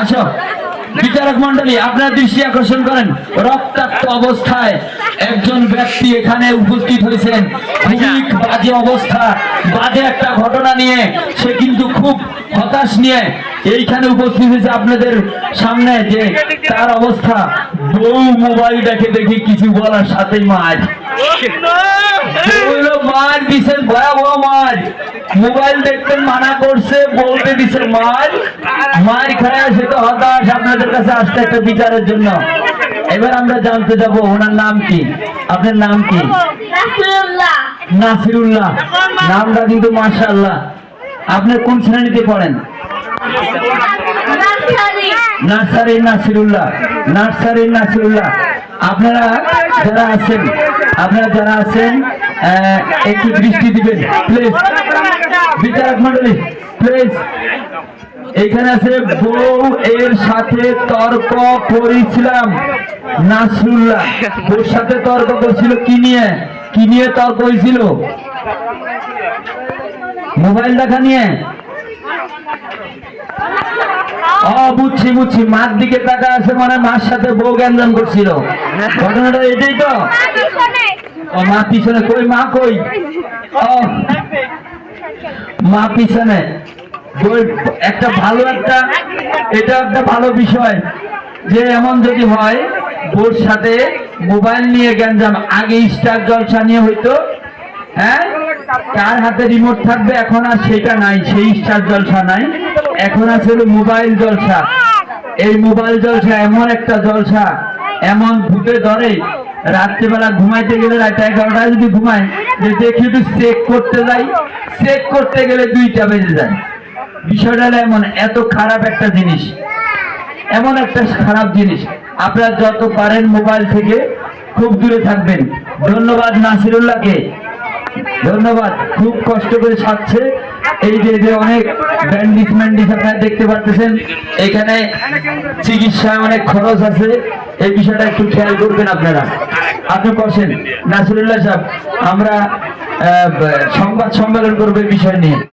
আসো বিচারক মন্ডলী, আপনার দৃষ্টি আকর্ষণ করেন। রক্তাক্ত অবস্থায় একজন ব্যক্তি এখানে উপস্থিত হয়েছেন, খুবই বাজে অবস্থা, বাজে একটা ঘটনা নিয়ে। সে কিন্তু খুব হতাশ নিয়ে এইখানে উপস্থিত হয়েছে আপনাদের সামনে। যে তার অবস্থা, বউ মোবাইল দেখে দেখে কিছু বলার সাথে মার মার দিচ্ছেন, ভয়াবহ মার। মোবাইল দেখতে মানা করছে, বলতে দিচ্ছে মার। মার খায় সে তো হতাশ আপনাদের কাছে আসছে একটা বিচারের জন্য। এবার আমরা জানতে যাব ওনার নাম কি। আপনার নাম কি? নাসিরুল্লাহ। নামটা কিন্তু মাশাআল্লাহ। আপনি কোন শ্রেণীতে পড়েন? নার্সারি নাসিরুল্লাহ। নার্সারি নাসিরুল্লাহ। আপনারা যারা আছেন একটু দৃষ্টি দিবেন প্লিজ। বিচারক মন্ডলী প্লিজ। এখানে আছে, বউ এর সাথে তর্ক করেছিলাম। নাসরুল্লাহ ওর সাথে তর্ক করছিল। কি নিয়ে তর্ক হয়েছিল? মোবাইল দেখা নিয়ে। বুঝছি। মার দিকে টাকা আছে, মানে মার সাথে বউ গ্যাঞ্জাম করছিল। ঘটনাটা এটাই তো? মা পিছনে। কই মা? কই মা পিছনে। এটা একটা ভালো বিষয় যে এমন যদি হয় বোর সাথে মোবাইল নিয়ে গ্যাঞ্জাম। আগে স্টার জলসা নিয়ে হইতো, হ্যাঁ, কার হাতে রিমোট থাকবে। এখন আর সেটা নাই, সেই স্টার জলসা নাই। এখন আছে মোবাইল জলসা। এই মোবাইল জলসা এমন একটা জলসা, এমন ভূতে ধরে। রাত্রিবেলা ঘুমাইতে গেলে রাত 11টায় যদি ঘুমায়, যে দেখি একটু চেক করতে গেলে 2টা বেজে যায়। বিষয়টা এমন, এত খারাপ একটা জিনিস, এমন একটা খারাপ জিনিস। আপনারা যত পারেন মোবাইল থেকে খুব দূরে থাকবেন। ধন্যবাদ নাসিরুল্লাহকে, ধন্যবাদ। খুব কষ্ট করে সাজছে। এই যে অনেক ব্যান্ডিজ আপনারা দেখতে পাচ্ছেন। এখানে চিকিৎসায় অনেক খরচ আছে, এই বিষয়টা একটু খেয়াল করবেন আপনারা। আপনি বসেন নাসিরুল্লাহ সাহেব, আমরা সংবাদ সম্মেলন করবো এই বিষয় নিয়ে।